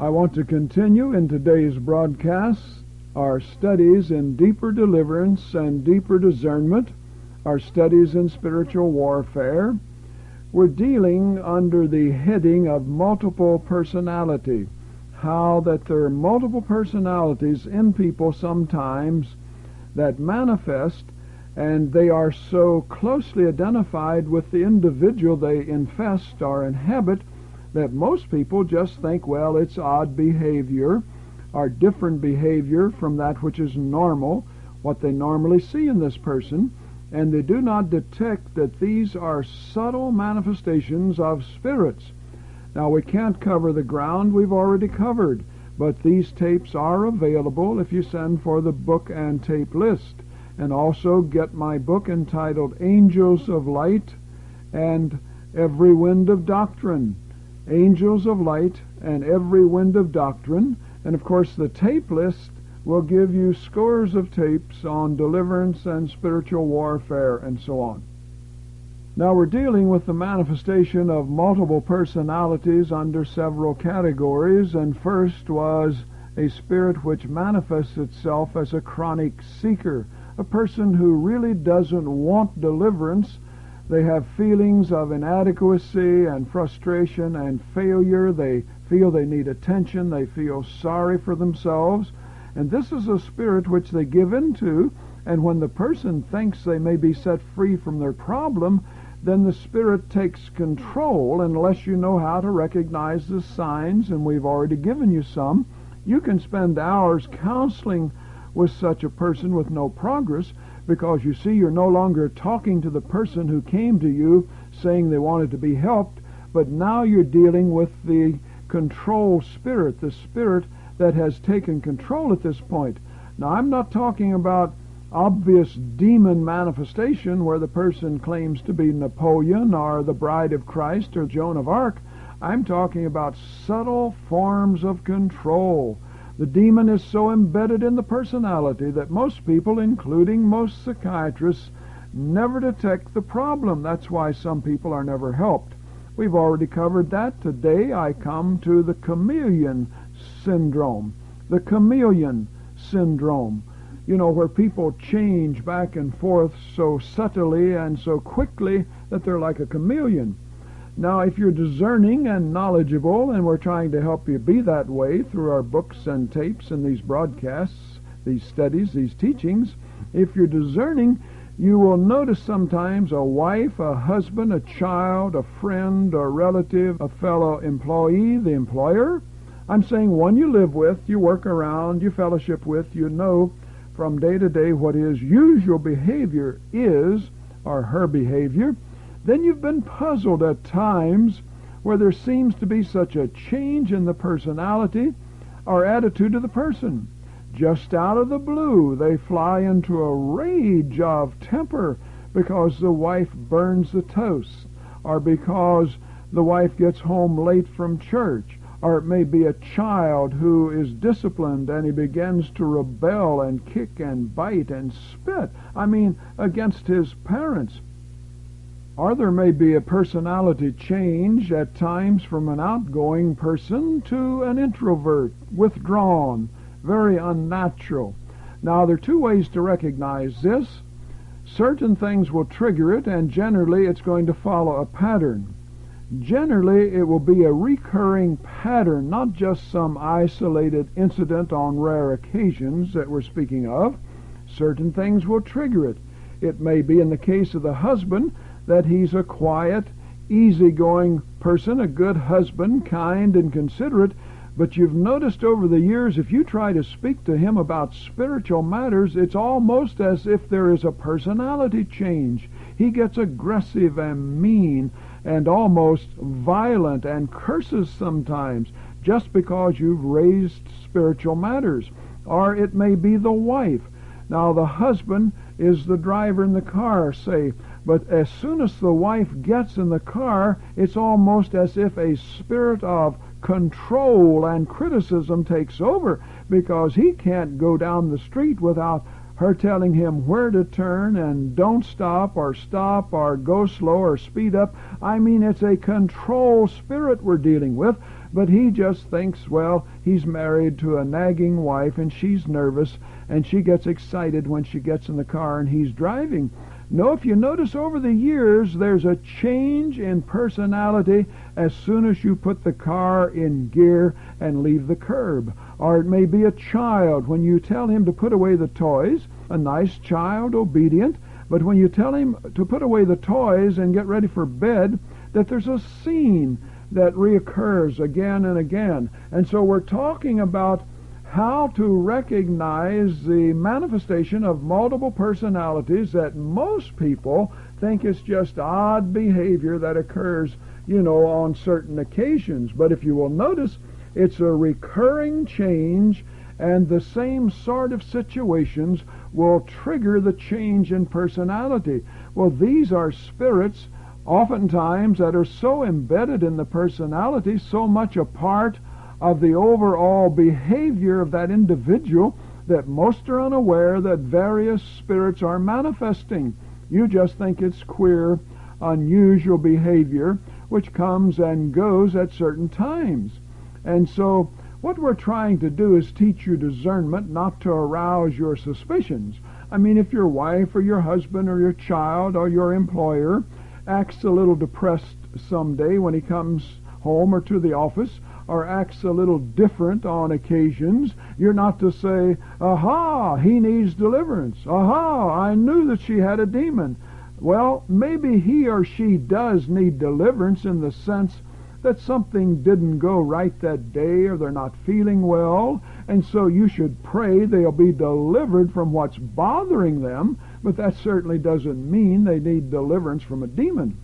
I want to continue in today's broadcast our studies in deeper deliverance and deeper discernment, our studies in spiritual warfare. We're dealing under the heading of multiple personality, how that there are multiple personalities in people sometimes that manifest, and they are so closely identified with the individual they infest or inhabit that most people just think, well, it's odd behavior or different behavior from that which is normal, what they normally see in this person, and they do not detect that these are subtle manifestations of spirits. Now, we can't cover the ground we've already covered, but these tapes are available if you send for the book and tape list, and also get my book entitled Angels of Light and Every Wind of Doctrine. Angels of Light and Every Wind of Doctrine. And of course the tape list will give you scores of tapes on deliverance and spiritual warfare and so on. Now we're dealing with the manifestation of multiple personalities under several categories, and first was a spirit which manifests itself as a chronic seeker, a person who really doesn't want deliverance. They have feelings of inadequacy and frustration and failure. They feel they need attention. They feel sorry for themselves. And this is a spirit which they give into, and when the person thinks they may be set free from their problem, then the spirit takes control. Unless you know how to recognize the signs, and we've already given you some, you can spend hours counseling with such a person with no progress, because you see, you're no longer talking to the person who came to you saying they wanted to be helped, but now you're dealing with the control spirit, the spirit that has taken control at this point. Now, I'm not talking about obvious demon manifestation where the person claims to be Napoleon or the Bride of Christ or Joan of Arc. I'm talking about subtle forms of control. The demon is so embedded in the personality that most people, including most psychiatrists, never detect the problem. That's why some people are never helped. We've already covered that. Today I come to the chameleon syndrome. The chameleon syndrome. You know, where people change back and forth so subtly and so quickly that they're like a chameleon. Now, if you're discerning and knowledgeable, and we're trying to help you be that way through our books and tapes and these broadcasts, these studies, these teachings, if you're discerning, you will notice sometimes a wife, a husband, a child, a friend, a relative, a fellow employee, the employer. I'm saying one you live with, you work around, you fellowship with, you know from day to day what his usual behavior is, or her behavior. Then you've been puzzled at times where there seems to be such a change in the personality or attitude of the person. Just out of the blue, they fly into a rage of temper because the wife burns the toast, or because the wife gets home late from church, or it may be a child who is disciplined and he begins to rebel and kick and bite and spit, against his parents. Or there may be a personality change at times from an outgoing person to an introvert, withdrawn, very unnatural. Now, there are two ways to recognize this. Certain things will trigger it, and generally it's going to follow a pattern. Generally, it will be a recurring pattern, not just some isolated incident on rare occasions that we're speaking of. Certain things will trigger it. It may be in the case of the husband that he's a quiet, easygoing person, a good husband, kind and considerate, but you've noticed over the years, if you try to speak to him about spiritual matters, it's almost as if there is a personality change. He gets aggressive and mean and almost violent and curses sometimes just because you've raised spiritual matters. Or it may be the wife. Now, the husband is the driver in the car, say, but as soon as the wife gets in the car, it's almost as if a spirit of control and criticism takes over, because he can't go down the street without her telling him where to turn and don't stop or go slow or speed up. It's a control spirit we're dealing with, but he just thinks, well, he's married to a nagging wife and she's nervous and she gets excited when she gets in the car and he's driving. No, if you notice over the years, there's a change in personality as soon as you put the car in gear and leave the curb. Or it may be a child. When you tell him to put away the toys, a nice child, obedient, but when you tell him to put away the toys and get ready for bed, that there's a scene that reoccurs again and again. And so we're talking about how to recognize the manifestation of multiple personalities that most people think is just odd behavior that occurs, on certain occasions. But if you will notice, it's a recurring change, and the same sort of situations will trigger the change in personality. Well, these are spirits oftentimes that are so embedded in the personality, so much a part of the overall behavior of that individual, that most are unaware that various spirits are manifesting. You just think it's queer, unusual behavior which comes and goes at certain times. And so what we're trying to do is teach you discernment, not to arouse your suspicions. I mean, if your wife or your husband or your child or your employer acts a little depressed someday when he comes home or to the office, or acts a little different on occasions, you're not to say, aha, he needs deliverance. Aha, I knew that she had a demon. Well, maybe he or she does need deliverance in the sense that something didn't go right that day, or they're not feeling well, and so you should pray they'll be delivered from what's bothering them, but that certainly doesn't mean they need deliverance from a demon.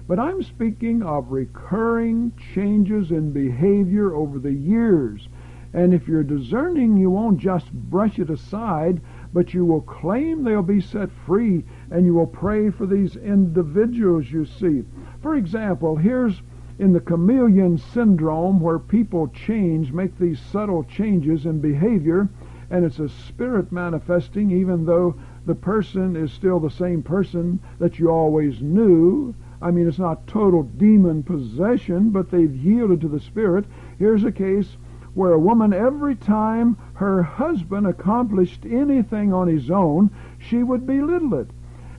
But I'm speaking of recurring changes in behavior over the years. And if you're discerning, you won't just brush it aside, but you will claim they'll be set free, and you will pray for these individuals you see. For example, here's in the chameleon syndrome, where people change, make these subtle changes in behavior, and it's a spirit manifesting even though the person is still the same person that you always knew. I mean, it's not total demon possession, but they've yielded to the Spirit. Here's a case where a woman, every time her husband accomplished anything on his own, she would belittle it.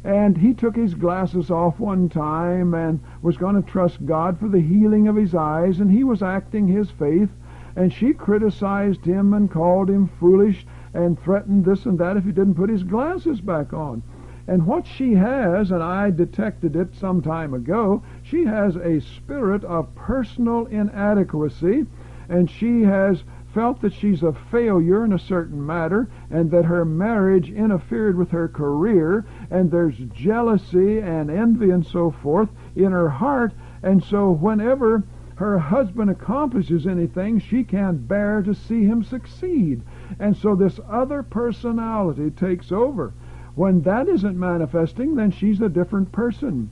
And he took his glasses off one time and was going to trust God for the healing of his eyes, and he was acting his faith, and she criticized him and called him foolish and threatened this and that if he didn't put his glasses back on. And what she has, and I detected it some time ago, she has a spirit of personal inadequacy, and she has felt that she's a failure in a certain matter, and that her marriage interfered with her career, and there's jealousy and envy and so forth in her heart, and so whenever her husband accomplishes anything, she can't bear to see him succeed. And so this other personality takes over. When that isn't manifesting, then she's a different person.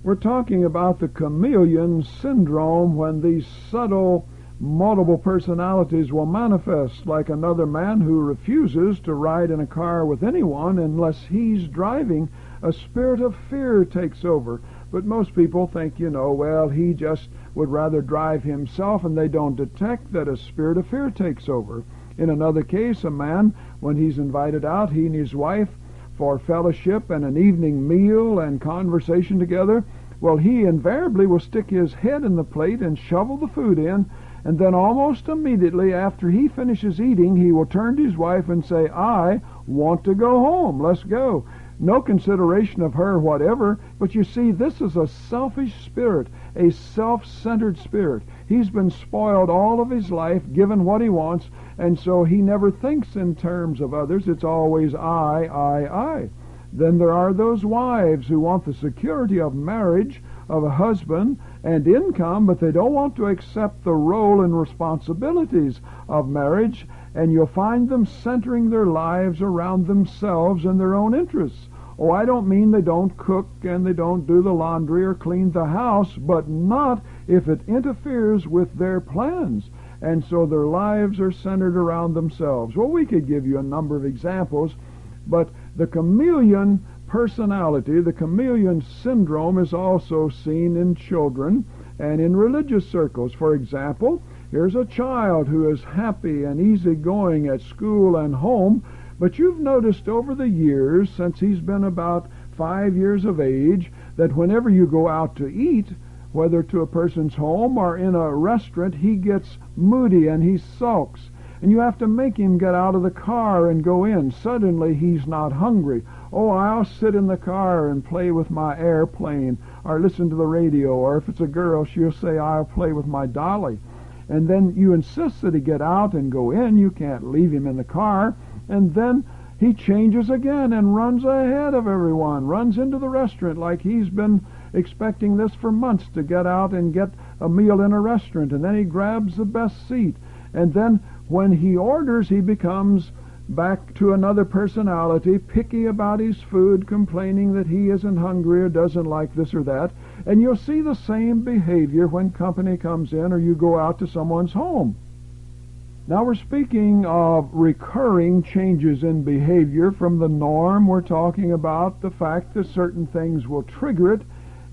We're talking about the chameleon syndrome, when these subtle multiple personalities will manifest, like another man who refuses to ride in a car with anyone unless he's driving. A spirit of fear takes over. But most people think, well, he just would rather drive himself, and they don't detect that a spirit of fear takes over. In another case, a man, when he's invited out, he and his wife, for fellowship and an evening meal and conversation together, well, he invariably will stick his head in the plate and shovel the food in, and then almost immediately after he finishes eating, he will turn to his wife and say, I want to go home, let's go. No consideration of her whatever, but you see, this is a selfish spirit, a self-centered spirit. He's been spoiled all of his life, given what he wants, and so he never thinks in terms of others. It's always I. Then there are those wives who want the security of marriage, of a husband and income, but they don't want to accept the role and responsibilities of marriage, and you'll find them centering their lives around themselves and their own interests. Oh, I don't mean they don't cook and they don't do the laundry or clean the house, but not if it interferes with their plans. And so their lives are centered around themselves. Well, we could give you a number of examples, but the chameleon personality, the chameleon syndrome, is also seen in children. And in religious circles, for example, here's a child who is happy and easygoing at school and home, but you've noticed over the years, since he's been about 5 years of age, that whenever you go out to eat, whether to a person's home or in a restaurant, he gets moody and he sulks. And you have to make him get out of the car and go in. Suddenly he's not hungry. Oh, I'll sit in the car and play with my airplane or listen to the radio. Or if it's a girl, she'll say, I'll play with my dolly. And then you insist that he get out and go in. You can't leave him in the car. And then he changes again and runs ahead of everyone, runs into the restaurant like he's been expecting this for months, to get out and get a meal in a restaurant. And then he grabs the best seat. And then when he orders, he becomes back to another personality, picky about his food, complaining that he isn't hungry or doesn't like this or that. And you'll see the same behavior when company comes in or you go out to someone's home. Now we're speaking of recurring changes in behavior from the norm. We're talking about the fact that certain things will trigger it.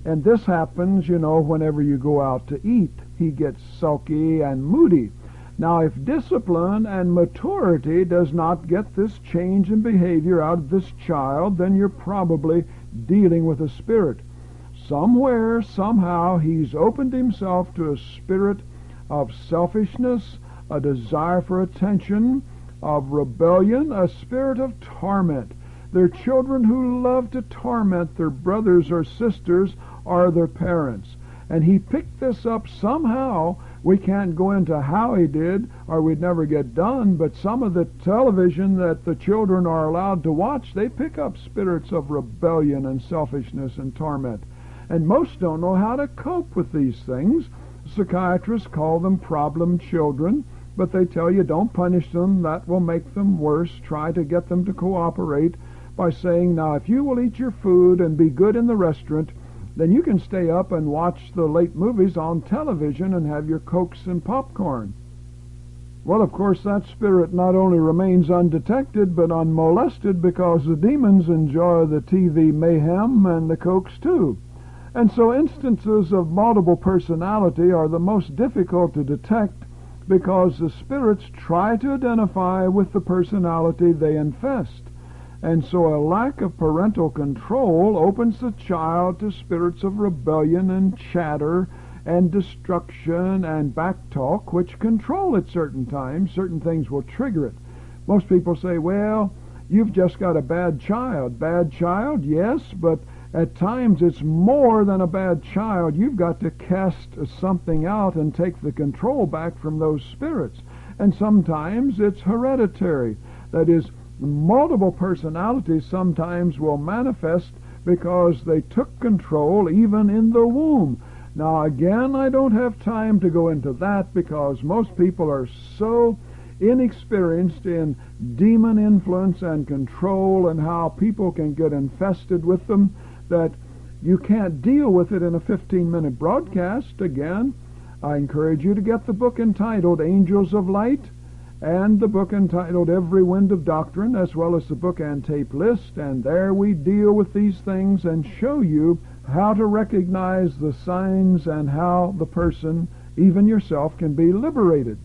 And this happens, whenever you go out to eat. He gets sulky and moody. Now, if discipline and maturity does not get this change in behavior out of this child, then you're probably dealing with a spirit. Somewhere, somehow, he's opened himself to a spirit of selfishness, a desire for attention, of rebellion, a spirit of torment. They're children who love to torment their brothers or sisters or their parents. And he picked this up somehow. We can't go into how he did, or we'd never get done, but some of the television that the children are allowed to watch, they pick up spirits of rebellion and selfishness and torment. And most don't know how to cope with these things. Psychiatrists call them problem children, but they tell you don't punish them, that will make them worse. Try to get them to cooperate by saying, now if you will eat your food and be good in the restaurant, then you can stay up and watch the late movies on television and have your Cokes and popcorn. Well, of course, that spirit not only remains undetected, but unmolested, because the demons enjoy the TV mayhem and the Cokes too. And so instances of multiple personality are the most difficult to detect, because the spirits try to identify with the personality they infest. And so a lack of parental control opens the child to spirits of rebellion and chatter and destruction and backtalk, which control at certain times. Certain things will trigger it. Most people say, well, you've just got a bad child. Bad child, yes, but at times it's more than a bad child. You've got to cast something out and take the control back from those spirits. And sometimes it's hereditary. That is, multiple personalities sometimes will manifest because they took control even in the womb. Now again, I don't have time to go into that, because most people are so inexperienced in demon influence and control and how people can get infested with them, that you can't deal with it in a 15-minute broadcast. Again, I encourage you to get the book entitled Angels of Light, and the book entitled Every Wind of Doctrine, as well as the book and tape list. And there we deal with these things and show you how to recognize the signs and how the person, even yourself, can be liberated.